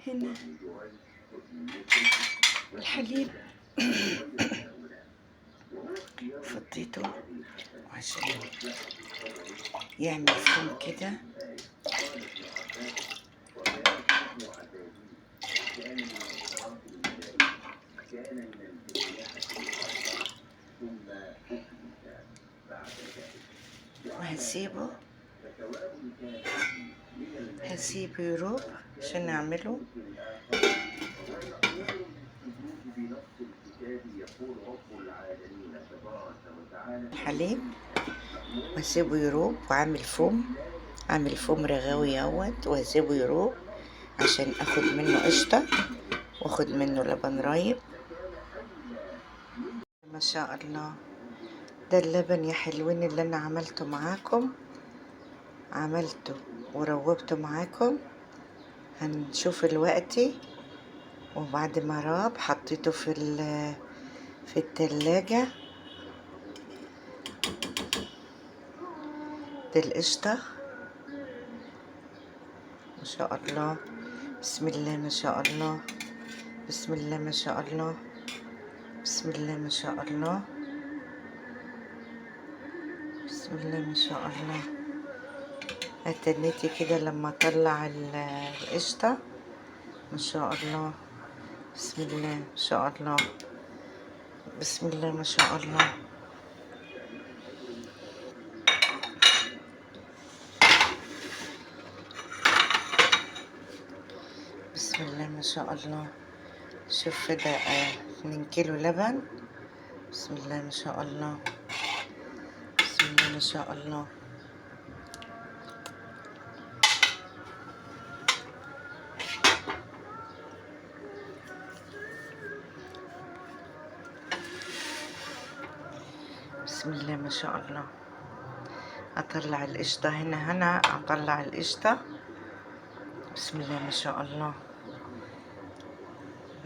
هنا الحليب فضيته عشان يعمل فوم كده. وهسيبه يروب عشان نعمله حليب، وهسيبه يروب وعامل فوم، عامل فوم رغاوي اهوت، وهسيبه يروب عشان اخد منه قشطة واخد منه لبن رايب. ما شاء الله، ده اللبن يا حلوين اللي انا عملته معاكم، عملته وروبته معاكم. هنشوف دلوقتي. وبعد ما راب حطيته في التلاجة. دي القشطة ما شاء الله، بسم الله ما شاء الله، بسم الله ما شاء الله، بسم الله ما شاء الله، بسم الله ما شاء الله. اتنيتي كده لما اطلع القشطة ما شاء الله، بسم الله ما شاء الله، بسم الله ما شاء الله. بسم الله ما شاء الله. شوف ده 2 كيلو لبن، بسم الله ما شاء الله، بسم الله ما شاء الله. بسم الله ما شاء الله. اطلع القشطة هنا اطلع القشطة، بسم الله ما شاء الله،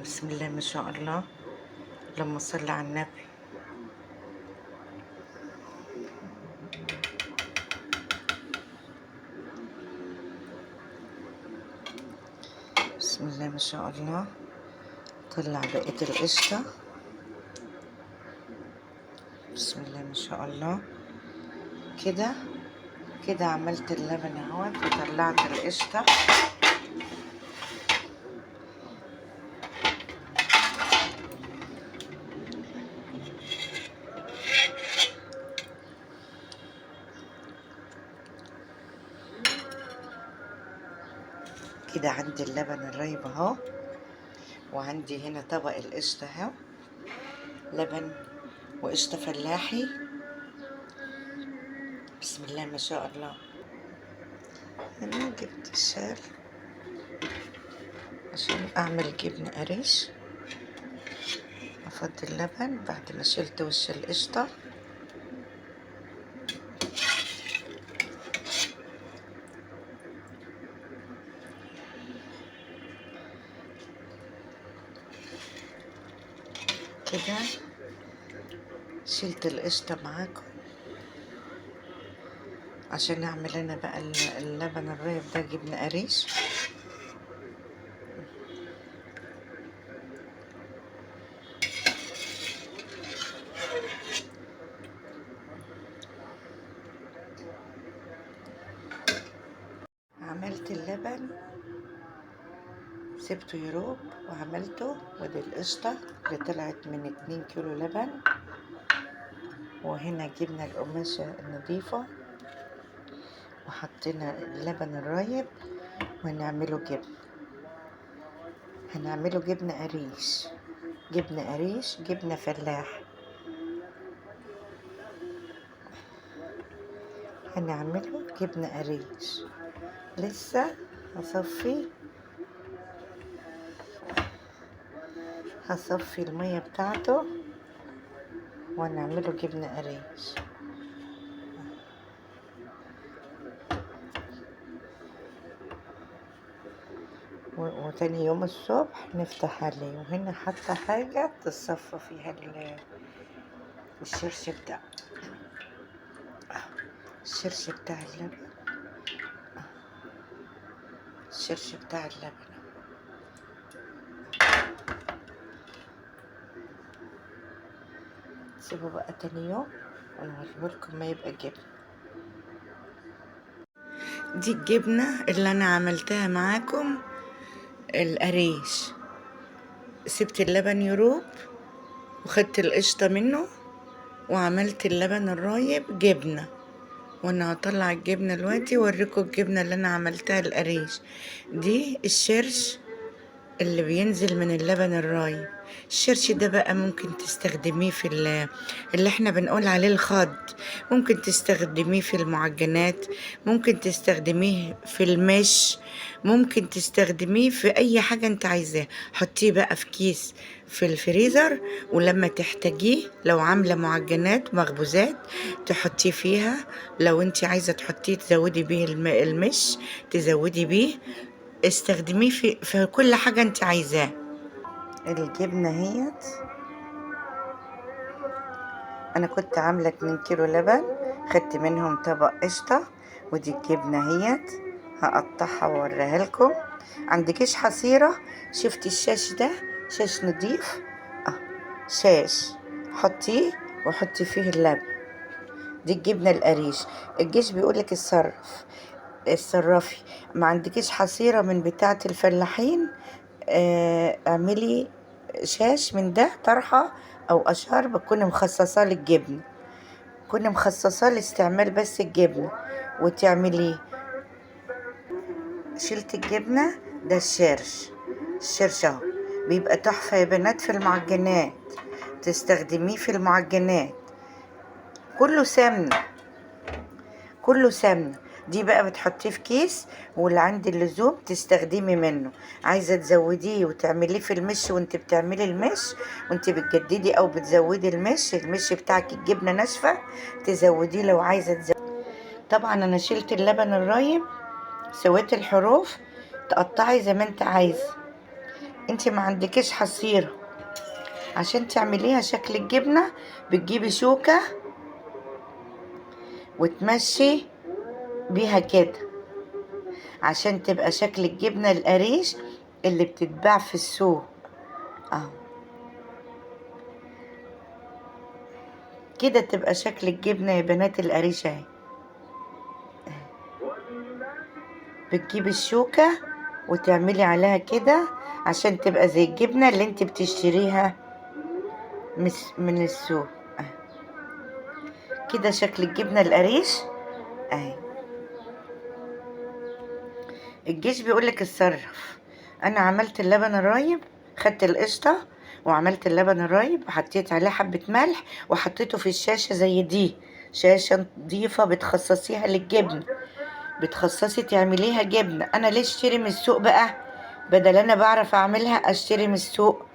بسم الله ما شاء الله. اللهم صل على النبي. بسم الله ما شاء الله. طلع بقية القشطة، بسم الله ما شاء الله. كده عملت اللبن اهوت وطلعت القشطة. كده عندي اللبن الرايب اهو، وعندي هنا طبق القشطة اهو، لبن وقشطة فلاحي، بسم الله ما شاء الله. انا جبت الشال عشان اعمل جبن قريش. افضي اللبن بعد ما شلت وش القشطة. كده شلت القشطة معاكم عشان اعمل انا بقى اللبن الرايب ده جبن قريش. عملت اللبن سبته يروب وعملته، ودي القشطة اللي طلعت من 2 كيلو لبن. وهنا جبنا القماشة النظيفة وحطينا اللبن الرايب، وهنعمله جبن. هنعمله جبن قريش، جبن قريش، جبنة فلاح. هنعمله جبن قريش. لسه هصفي المية بتاعته ونعمله جبن قريش. وتاني يوم الصبح نفتح عليه. وهنا حاطة حاجة تصفى فيها الشرش بتاع الشرش بتاع اللبن. الشرش بتاع اللبن سيبه بقى تاني يوم ونوريهولكم ما يبقى جبن. دي الجبنة اللي انا عملتها معاكم، القريش. سبت اللبن يروب وخدت القشطة منه وعملت اللبن الرايب جبنة. وانا هطلع الجبنة دلوقتي واوريكم الجبنة اللي انا عملتها القريش. دي الشرش اللي بينزل من اللبن الرايب. الشرش ده بقى ممكن تستخدميه في اللي احنا بنقول عليه الخض، ممكن تستخدميه في المعجنات، ممكن تستخدميه في المش، ممكن تستخدميه في اي حاجة انت عايزاه. حطيه بقى في كيس في الفريزر، ولما تحتاجيه لو عاملة معجنات مخبوزات تحطيه فيها. لو انت عايزة تحطيه تزودي بيه المش تزودي بيه. استخدميه في كل حاجة انت عايزاه. الجبنة هيت انا كنت عاملة 2 كيلو لبن، خدت منهم طبق قشطة. ودي الجبنة هيت هقطعها واوريها لكم. عندكيش حصيرة؟ شفتي الشاش ده شاش نضيف؟ شاش حطيه وحطي فيه اللبن. دي الجبنة القريش. الجيش بيقولك الصرافي. ما عندكيش حصيرة من بتاعة الفلاحين؟ اعملي شاش من ده، طرحة او قشار، بتكون مخصصة للجبنة، كنا مخصصة لاستعمال بس الجبنة وتعمليه. شلت الجبنة، ده الشرش اهو بيبقى تحفة يا بنات في المعجنات، تستخدميه في المعجنات. كله سمنة كله سمنة. دي بقى بتحطيه في كيس، واللي عند اللزوم تستخدمي منه. عايزة تزوديه وتعمليه في المش وانت بتعملي المش، وانت بتجددي او بتزودي المش بتاعك الجبنة ناشفة تزوديه لو عايزة تزودي. طبعا انا شلت اللبن الرايب، سويت الحروف، تقطعي زي ما انت عايزة. انت ما عندكيش حصيرة عشان تعمليها شكل الجبنة، بتجيبي شوكة وتمشي بيها كده عشان تبقى شكل الجبنة القريش اللي بتتباع في السوق. كده تبقى شكل الجبنة يا بنات القريش اهي. بتجيبي الشوكة وتعملي عليها كده عشان تبقى زي الجبنة اللي انت بتشتريها من السوق. كده شكل الجبنة القريش اهي. الجيش بيقولك اتصرف. انا عملت اللبن الرايب، خدت القشطة وعملت اللبن الرايب وحطيت عليه حبة ملح وحطيته في الشاشة زي دي، شاشة نضيفة بتخصصيها للجبن، بتخصصي تعمليها جبنة. انا ليه اشتري من السوق بقى؟ بدل انا بعرف اعملها اشتري من السوق.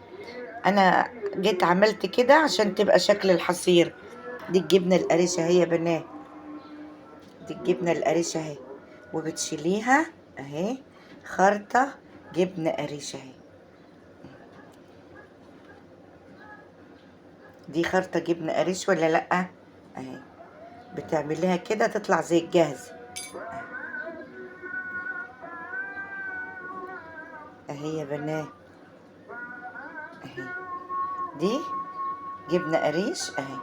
انا جيت عملت كده عشان تبقى شكل الحصير. دي الجبنة القريشة اهي يا بنات، دي الجبنة القريشة اهي، وبتشيليها اهي خرطة جبنة قريشة اهي. دي خرطة جبنة قريش ولا لأ؟ اهي بتعمليها كده تطلع زي الجاهز اهي يا بنات. اهي دي جبنة قريش اهي،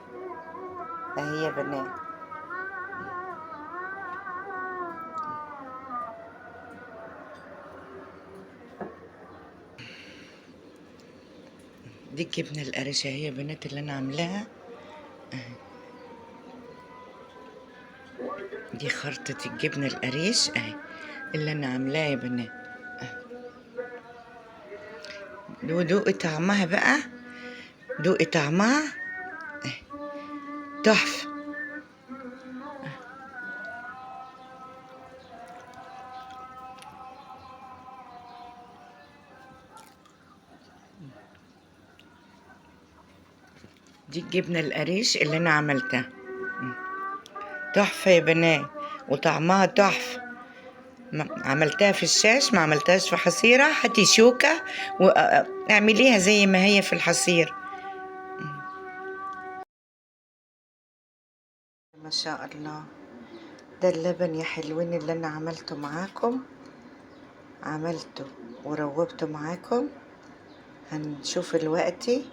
اهي يا بنات. دي الجبنة القريشة اهي يا بنات اللي انا عاملاها اهي. دي خرطة الجبنة القريش اهي اللي انا عاملاها يا بنات. دوقي طعمها بقى، دوقي طعمها اهي تحفة. دي الجبنة القريش اللي انا عملتها تحفة يا بنات، وطعمها تحفة. عملتها في الشاش، ما عملتهاش في حصيرة. هاتي شوكة واعمليها زي ما هي في الحصير. ما شاء الله، ده اللبن يا حلوين اللي انا عملته معاكم، عملته وروبته معاكم. هنشوف دلوقتي.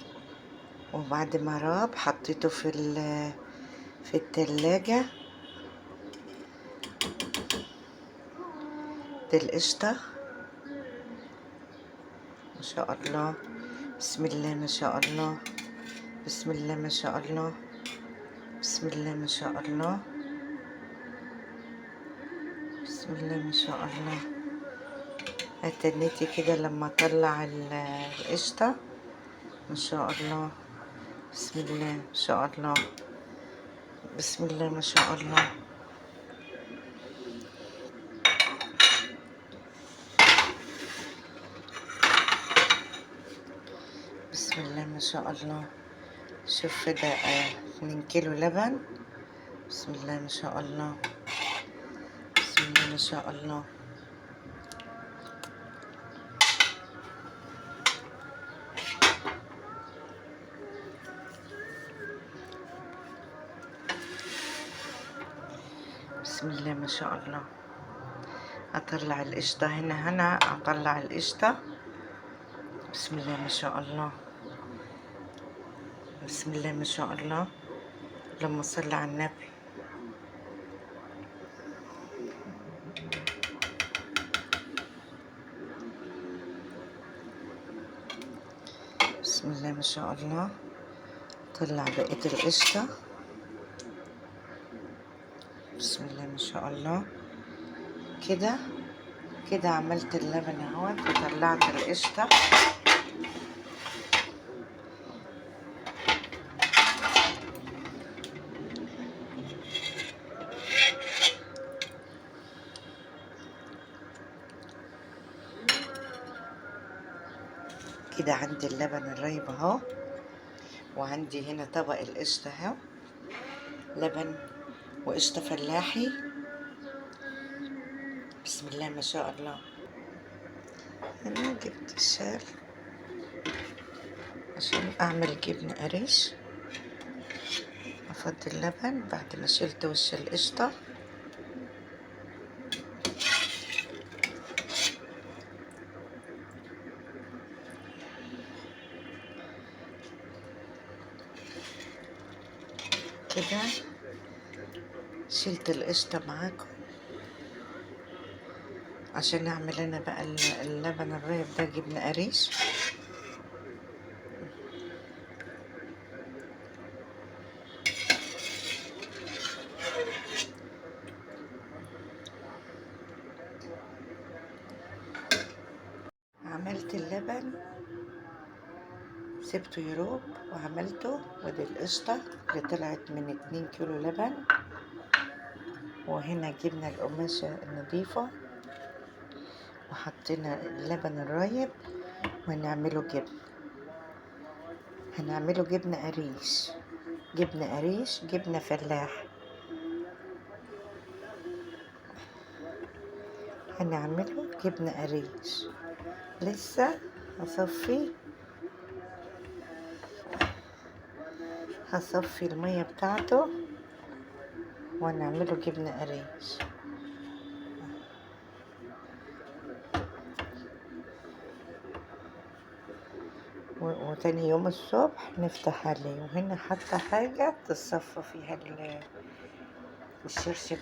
وبعد ما راب حطيته في التلاجة. دي القشطة ما شاء الله. بسم الله ما شاء الله، بسم الله ما شاء الله، بسم الله ما شاء الله، بسم الله ما شاء الله. اتنيتي كده لما اطلع القشطة ما شاء الله. بسم الله ما شاء الله، بسم الله ما شاء الله. بسم الله ما شاء الله. شوف ده 2 كيلو لبن. بسم الله ما شاء الله، بسم الله ما شاء الله. بسم الله ما شاء الله. اطلع القشطة هنا اطلع القشطة. بسم الله ما شاء الله، بسم الله ما شاء الله. لما صلي على النبي. بسم الله ما شاء الله. طلع بقية القشطة. بسم الله ما شاء الله. كده عملت اللبن اهوت وطلعت القشطة. كده عندي اللبن الرايب اهو، وعندي هنا طبق القشطة اهو، لبن وقشطة فلاحي. بسم الله ما شاء الله. انا جبت الشال عشان اعمل جبنة قريش. افضي اللبن بعد ما شلت وش القشطة. كده شلت القشطة معاكم عشان اعمل انا بقى اللبن الرايب ده جبنة قريش. عملت اللبن سبته يروب وعملته. ودي القشطة اللي طلعت من 2 كيلو لبن. وهنا جبنا القماشة النظيفة وحطينا اللبن الرايب وهنعمله جبن. هنعمله جبنة قريش، جبنة قريش، جبنة فلاح. هنعمله جبنة قريش. لسه هصفي المية بتاعته ونعمله جبنة قريش. وتاني يوم الصبح نفتح عليه. وهنا حتى حاجة تصفى فيها الشرش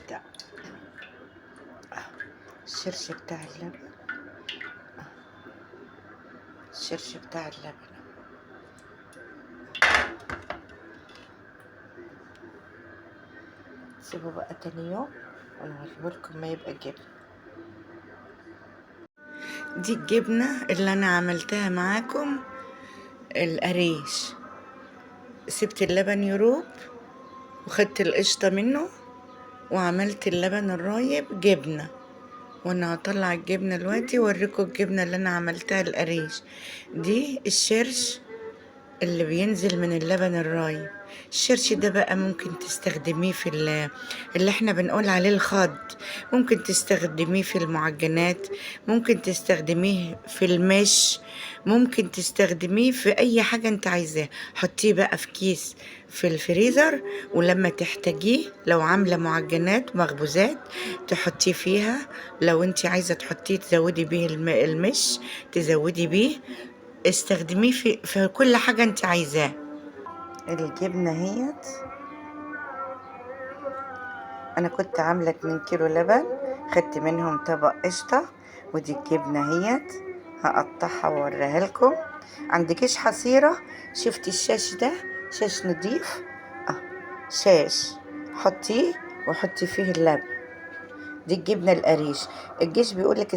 بتاع اللبن. الشرش بتاع اللبن. سيبه بقى تاني يوم ونوريهولكم ما يبقى جبن. دي الجبنة اللي انا عملتها معاكم القريش. سبت اللبن يروب وخدت القشطة منه وعملت اللبن الرايب جبنة. وانا هطلع الجبنة دلوقتي واوريكم الجبنة اللي انا عملتها القريش. دي الشرش اللي بينزل من اللبن الرايب. الشرش ده بقى ممكن تستخدميه في اللي احنا بنقول عليه الخض، ممكن تستخدميه في المعجنات، ممكن تستخدميه في المش، ممكن تستخدميه في اي حاجة انت عايزاه. حطيه بقى في كيس في الفريزر، ولما تحتاجيه لو عاملة معجنات مخبوزات تحطيه فيها. لو انت عايزة تحطيه تزودي بيه المش تزودي بيه. استخدميه في كل حاجة انت عايزاه. الجبنة هيت انا كنت عاملة 2 كيلو لبن، خدت منهم طبق قشطة، ودي الجبنة هيت هقطعها واوريها لكم. عندكيش حصيرة؟ شفتي الشاش ده شاش نضيف، اه شاش، حطيه وحطي فيه اللبن. دي الجبنة القريش. الجيش بيقولك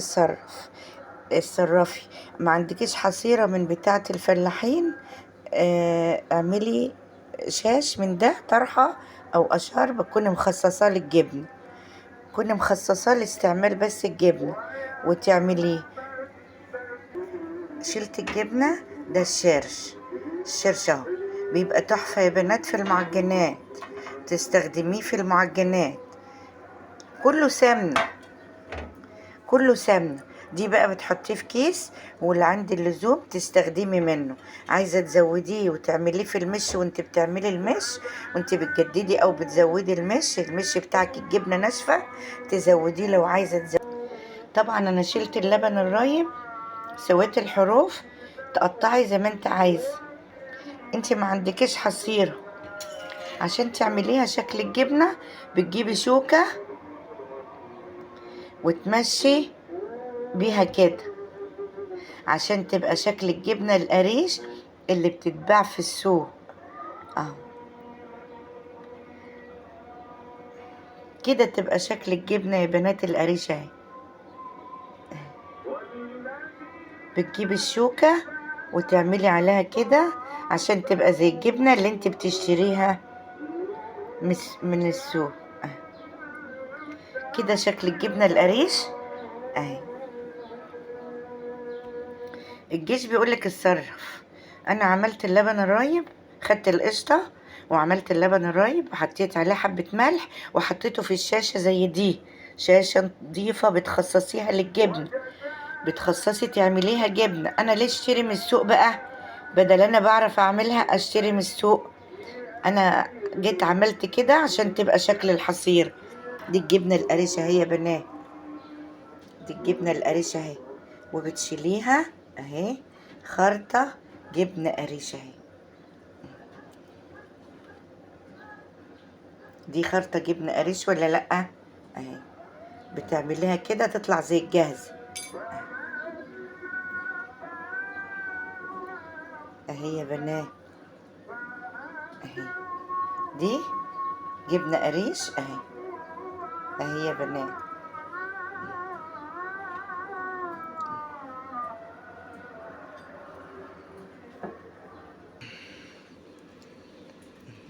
الصرافي. ما عندكيش حصيرة من بتاعة الفلاحين؟ اعملي شاش من ده، طرحة او اشهر، بتكون مخصصة للجبن، كنا مخصصة لاستعمال بس الجبنة وتعمليه. شلت الجبنة، ده الشرش اهو، بيبقى تحفة يا بنات في المعجنات، تستخدميه في المعجنات. كله سمنة، كله سمنة. دي بقى بتحطيه في كيس، واللي عند اللزوم تستخدمي منه. عايزة تزوديه وتعمليه في المش وانت بتعملي المش، وانت بتجددي او بتزودي المش بتاعك الجبنة ناشفة تزوديه لو عايزة تزودي. طبعا انا شلت اللبن الرايب، سويت الحروف، تقطعي زي ما انت عايزة. انت ما عندكيش حصيرة عشان تعمليها شكل الجبنة، بتجيبي شوكة وتمشي بيها كده عشان تبقى شكل الجبنة القريش اللي بتتباع في السوق اهو كده، تبقى شكل الجبنة يا بنات القريش اهي. بتجيبي الشوكة وتعملي عليها كده عشان تبقى زي الجبنة اللي انت بتشتريها من السوق كده، شكل الجبنة القريش اهي. الجيش بيقولك اتصرف. انا عملت اللبن الرايب، خدت القشطة وعملت اللبن الرايب وحطيت عليه حبة ملح وحطيته في الشاشة زي دي، شاشة نضيفة بتخصصيها للجبن، بتخصصي تعمليها جبنة. انا ليه اشتري من السوق بقى؟ بدل انا بعرف اعملها اشتري من السوق، انا جيت عملت كده عشان تبقى شكل الحصير. دي الجبنة القريشة اهي يا بنات، دي الجبنة القريشة اهي، وبتشيليها اهي خرطة جبنة قريشة اهي. دي خرطة جبنة قريش ولا لأ؟ اهي بتعمليها كده تطلع زي الجاهز اهي يا بنات اهي. دي جبنة قريش اهي، اهي يا بنات.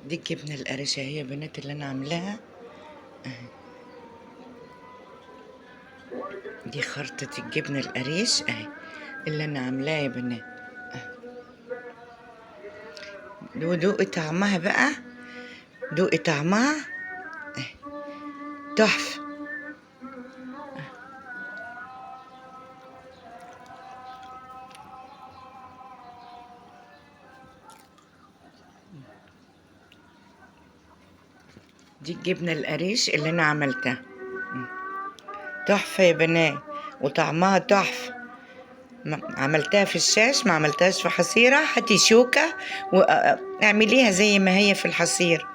دي الجبنة القريشة اهي يا بنات اللي انا عاملاها اهي. دي خرطة الجبنة القريش اهي اللي انا عاملاها يا بنات. دوقي طعمها بقى، دوقي طعمها اهي تحفة. دي الجبنة القريش اللي انا عملتها تحفة يا بنات، وطعمها تحفة. عملتها في الشاش، ما عملتهاش في حصيرة. هاتي شوكة واعمليها زي ما هي في الحصير،